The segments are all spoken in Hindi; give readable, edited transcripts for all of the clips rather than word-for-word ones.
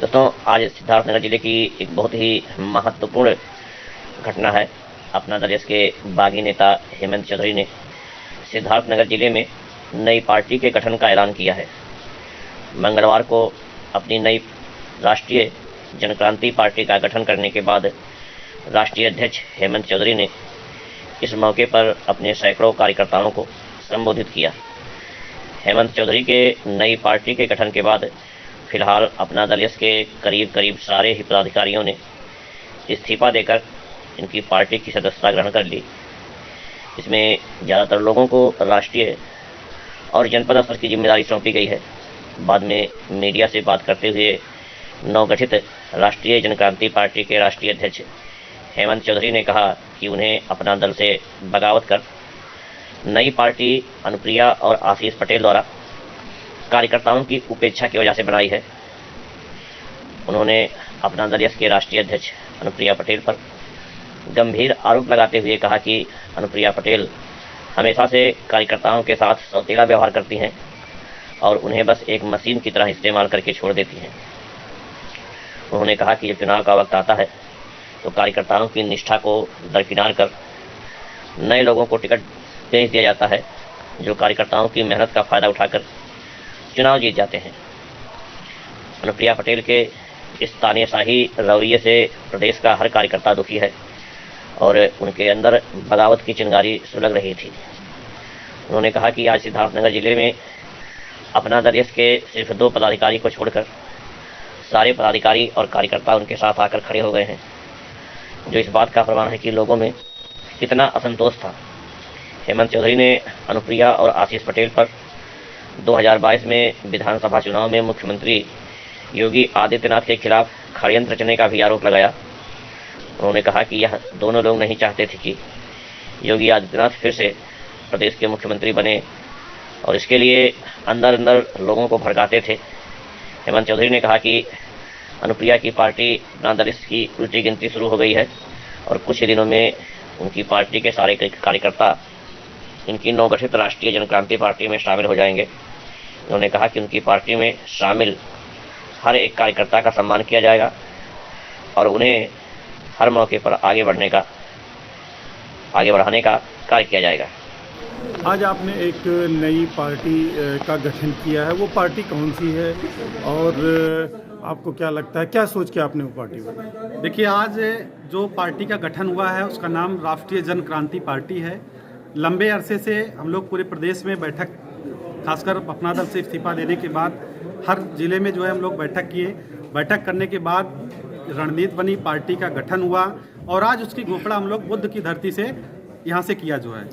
दोस्तों, आज सिद्धार्थनगर जिले की एक बहुत ही महत्वपूर्ण घटना है। अपना दल के बागी नेता हेमंत चौधरी ने सिद्धार्थनगर जिले में नई पार्टी के गठन का ऐलान किया है। मंगलवार को अपनी नई राष्ट्रीय जनक्रांति पार्टी का गठन करने के बाद राष्ट्रीय अध्यक्ष हेमंत चौधरी ने इस मौके पर अपने सैकड़ों कार्यकर्ताओं को संबोधित किया। हेमंत चौधरी के नई पार्टी के गठन के बाद फिलहाल अपना दल के करीब सारे ही पदाधिकारियों ने इस्तीफा देकर इनकी पार्टी की सदस्यता ग्रहण कर ली। इसमें ज़्यादातर लोगों को राष्ट्रीय और जनपद स्तर की जिम्मेदारी सौंपी गई है। बाद में मीडिया से बात करते हुए नवगठित राष्ट्रीय जनक्रांति पार्टी के राष्ट्रीय अध्यक्ष हेमंत चौधरी ने कहा कि उन्हें अपना दल से बगावत कर नई पार्टी अनुप्रिया और आशीष पटेल द्वारा कार्यकर्ताओं की उपेक्षा की वजह से बनाई है। उन्होंने अपना दल के राष्ट्रीय अध्यक्ष अनुप्रिया पटेल पर गंभीर आरोप लगाते हुए कहा कि अनुप्रिया पटेल हमेशा से कार्यकर्ताओं के साथ सौतेला व्यवहार करती हैं और उन्हें बस एक मशीन की तरह इस्तेमाल करके छोड़ देती हैं। उन्होंने कहा कि जब चुनाव का वक्त आता है तो कार्यकर्ताओं की निष्ठा को दरकिनार कर नए लोगों को टिकट भेज दिया जाता है, जो कार्यकर्ताओं की मेहनत का फ़ायदा उठाकर चुनाव जीत जाते हैं। अनुप्रिया पटेल के इस तानेशाही रवैये से प्रदेश का हर कार्यकर्ता दुखी है और उनके अंदर बगावत की चिंगारी सुलग रही थी। उन्होंने कहा कि आज सिद्धार्थनगर जिले में अपना दल के सिर्फ 2 पदाधिकारी को छोड़कर सारे पदाधिकारी और कार्यकर्ता उनके साथ आकर खड़े हो गए हैं, जो इस बात का प्रमाण है कि लोगों में कितना असंतोष था। हेमंत चौधरी ने अनुप्रिया और आशीष पटेल पर 2022 में विधानसभा चुनाव में मुख्यमंत्री योगी आदित्यनाथ के खिलाफ षड्यंत्र रचने का भी आरोप लगाया। उन्होंने कहा कि यह दोनों लोग नहीं चाहते थे कि योगी आदित्यनाथ फिर से प्रदेश के मुख्यमंत्री बने और इसके लिए अंदर लोगों को भड़काते थे। हेमंत चौधरी ने कहा कि अनुप्रिया की पार्टी अपना दल की उल्टी गिनती शुरू हो गई है और कुछ ही दिनों में उनकी पार्टी के सारे कार्यकर्ता इनकी नवगठित राष्ट्रीय जनक्रांति पार्टी में शामिल हो जाएंगे। उन्होंने कहा कि उनकी पार्टी में शामिल हर एक कार्यकर्ता का सम्मान किया जाएगा और उन्हें हर मौके पर आगे बढ़ाने का कार्य किया जाएगा। आज आपने एक नई पार्टी का गठन किया है, वो पार्टी कौन सी है और आपको क्या लगता है, क्या सोच के आपने वो पार्टी बनाई? देखिए, आज जो पार्टी का गठन हुआ है उसका नाम राष्ट्रीय जनक्रांति पार्टी है। लंबे अरसे से हम लोग पूरे प्रदेश में बैठक, खासकर अपना दल से इस्तीफा देने के बाद हर जिले में जो है हम लोग बैठक किए। बैठक करने के बाद रणनीति बनी, पार्टी का गठन हुआ और आज उसकी घोषणा हम लोग बुद्ध की धरती से यहाँ से किया जो है।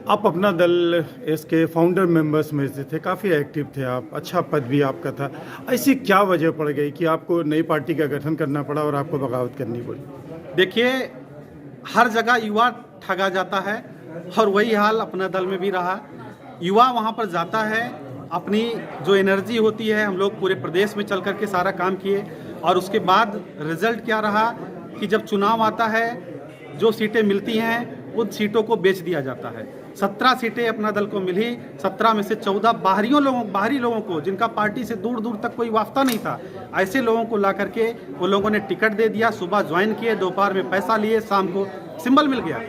आप अपना दल इसके फाउंडर मेंबर्स में से थे, काफ़ी एक्टिव थे आप, अच्छा पद भी आपका था। ऐसी क्या वजह पड़ गई कि आपको नई पार्टी का गठन करना पड़ा और आपको बगावत करनी पड़ी? देखिए, हर जगह युवा ठगा जाता है और वही हाल अपना दल में भी रहा। युवा वहाँ पर जाता है, अपनी जो एनर्जी होती है, हम लोग पूरे प्रदेश में चल करके सारा काम किए और उसके बाद रिजल्ट क्या रहा कि जब चुनाव आता है जो सीटें मिलती हैं उन सीटों को बेच दिया जाता है। 17 सीटें अपना दल को मिली, 17 में से 14 बाहरी लोगों को, जिनका पार्टी से दूर तक कोई वास्ता नहीं था, ऐसे लोगों को ला करके वो लोगों ने टिकट दे दिया। सुबह ज्वाइन किए, दोपहर में पैसा लिए, शाम को सिंबल मिल गया।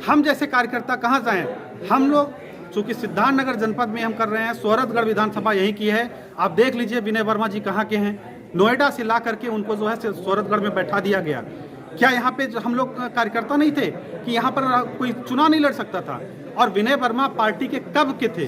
हम जैसे कार्यकर्ता कहाँ जाएं? हम लोग चूँकि सिद्धार्थनगर जनपद में हम कर रहे हैं, सोहरतगढ़ विधानसभा यहीं की है। आप देख लीजिए विनय वर्मा जी कहाँ के हैं, नोएडा से ला करके उनको जो है सोहरतगढ़ में बैठा दिया गया। क्या यहाँ पे हम लोग कार्यकर्ता नहीं थे कि यहाँ पर कोई चुनाव नहीं लड़ सकता था? और विनय वर्मा पार्टी के कब के थे?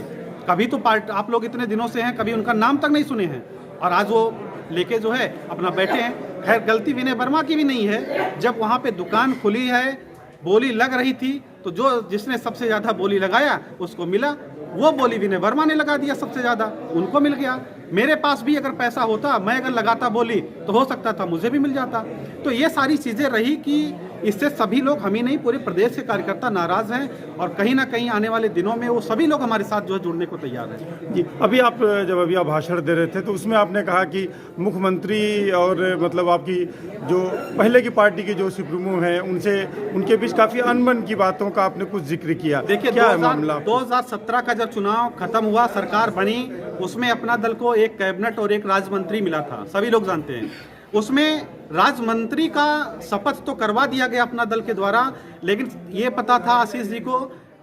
कभी तो पार्टी आप लोग इतने दिनों से हैं, कभी उनका नाम तक नहीं सुने हैं और आज वो लेके जो है अपना बैठे हैं। खैर, गलती विनय वर्मा की भी नहीं है। जब वहाँ पे दुकान खुली है, बोली लग रही थी, तो जिसने सबसे ज़्यादा बोली लगाया उसको मिला। वो बोली विनय वर्मा ने लगा दिया, सबसे ज़्यादा उनको मिल गया। मेरे पास भी अगर पैसा होता, मैं अगर लगाता बोली, तो हो सकता था मुझे भी मिल जाता। तो ये सारी चीज़ें रही कि इससे सभी लोग, हम ही नहीं पूरे प्रदेश के कार्यकर्ता नाराज हैं और कहीं ना कहीं आने वाले दिनों में वो सभी लोग हमारे साथ जो है जुड़ने को तैयार हैं। जी, अभी आप भाषण दे रहे थे तो उसमें आपने कहा कि मुख्यमंत्री और मतलब आपकी जो पहले की पार्टी के जो सुप्रीमो हैं उनसे उनके बीच काफ़ी अनबन की बातों का आपने कुछ जिक्र किया। देखिए, क्या है मामला? 2017 का जब चुनाव खत्म हुआ, सरकार बनी, उसमें अपना दल को एक कैबिनेट और एक राज्य मंत्री मिला था, सभी लोग जानते हैं। उसमें राज्य मंत्री का शपथ तो करवा दिया गया अपना दल के द्वारा, लेकिन ये पता था आशीष जी को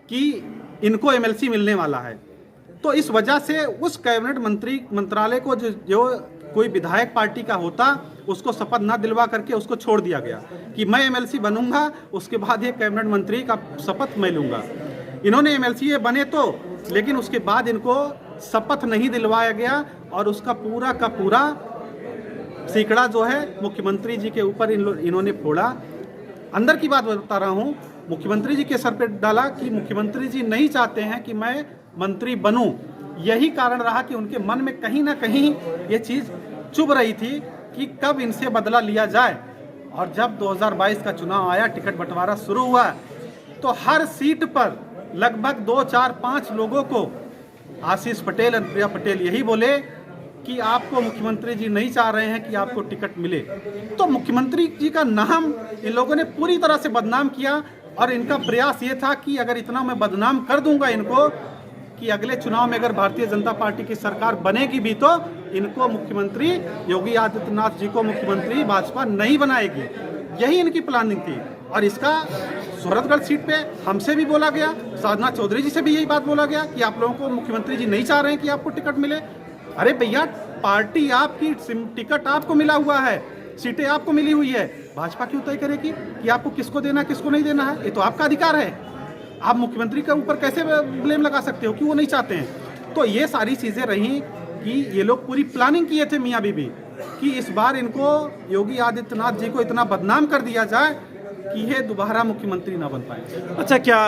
कि इनको एमएलसी मिलने वाला है। तो इस वजह से उस कैबिनेट मंत्रालय को जो कोई विधायक पार्टी का होता उसको शपथ ना दिलवा करके उसको छोड़ दिया गया कि मैं एमएलसी बनूंगा, उसके बाद ये कैबिनेट मंत्री का शपथ मैं लूंगा। इन्होंने एमएलसी बने तो, लेकिन उसके बाद इनको शपथ नहीं दिलवाया गया और उसका पूरा का पूरा सीकड़ा जो है मुख्यमंत्री जी के ऊपर इन्होंने फोड़ा। अंदर की बात बता रहा हूँ, मुख्यमंत्री जी के सर पे डाला कि मुख्यमंत्री जी नहीं चाहते हैं कि मैं मंत्री बनूं। यही कारण रहा कि उनके मन में कहीं ना कहीं ये चीज़ चुभ रही थी कि कब इनसे बदला लिया जाए। और जब 2022 का चुनाव आया, टिकट बंटवारा शुरू हुआ, तो हर सीट पर लगभग 2, 4, 5 लोगों को आशीष पटेल और प्रिया पटेल यही बोले कि आपको मुख्यमंत्री जी नहीं चाह रहे हैं कि आपको टिकट मिले। तो मुख्यमंत्री जी का नाम इन लोगों ने पूरी तरह से बदनाम किया और इनका प्रयास ये था कि अगर इतना मैं बदनाम कर दूंगा इनको कि अगले चुनाव में अगर भारतीय जनता पार्टी की सरकार बनेगी भी तो इनको मुख्यमंत्री, योगी आदित्यनाथ जी को मुख्यमंत्री भाजपा नहीं बनाएगी। यही इनकी प्लानिंग थी। और इसका सूरतगढ़ सीट पे हमसे भी बोला गया, साधना चौधरी जी से भी यही बात बोला गया कि आप लोगों को मुख्यमंत्री जी नहीं चाह रहे हैं कि आपको टिकट मिले। अरे भैया, पार्टी आपकी, टिकट आपको मिला हुआ है, सीटें आपको मिली हुई है, भाजपा क्यों तय करेगी कि आपको किसको देना किसको नहीं देना है? ये तो आपका अधिकार है। आप मुख्यमंत्री के ऊपर कैसे ब्लेम लगा सकते हो कि वो नहीं चाहते हैं? तो ये सारी चीज़ें रहीं कि ये लोग पूरी प्लानिंग किए थे मियाँ बीबी कि इस बार इनको योगी आदित्यनाथ जी को इतना बदनाम कर दिया जाए कि ये दोबारा मुख्यमंत्री ना बन पाए। अच्छा, क्या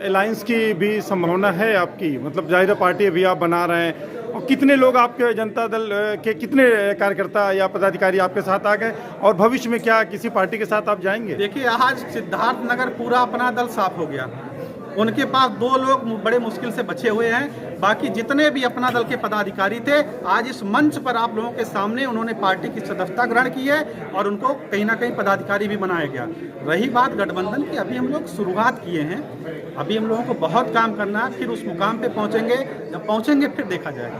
अलायंस की भी संभावना है आपकी? मतलब जाहिर पार्टी अभी आप बना रहे हैं, और कितने लोग आपके जनता दल के, कितने कार्यकर्ता या पदाधिकारी आपके साथ आ गए, और भविष्य में क्या किसी पार्टी के साथ आप जाएंगे? देखिए, आज सिद्धार्थनगर पूरा अपना दल साफ हो गया। उनके पास 2 लोग बड़े मुश्किल से बचे हुए हैं। बाकी जितने भी अपना दल के पदाधिकारी थे, आज इस मंच पर आप लोगों के सामने उन्होंने पार्टी की सदस्यता ग्रहण की है और उनको कहीं ना कहीं पदाधिकारी भी बनाया गया। रही बात गठबंधन की, अभी हम लोग शुरुआत किए हैं, अभी हम लोगों को बहुत काम करना है, फिर उस मुकाम पे पहुंचेंगे। जब पहुंचेंगे फिर देखा जाएगा।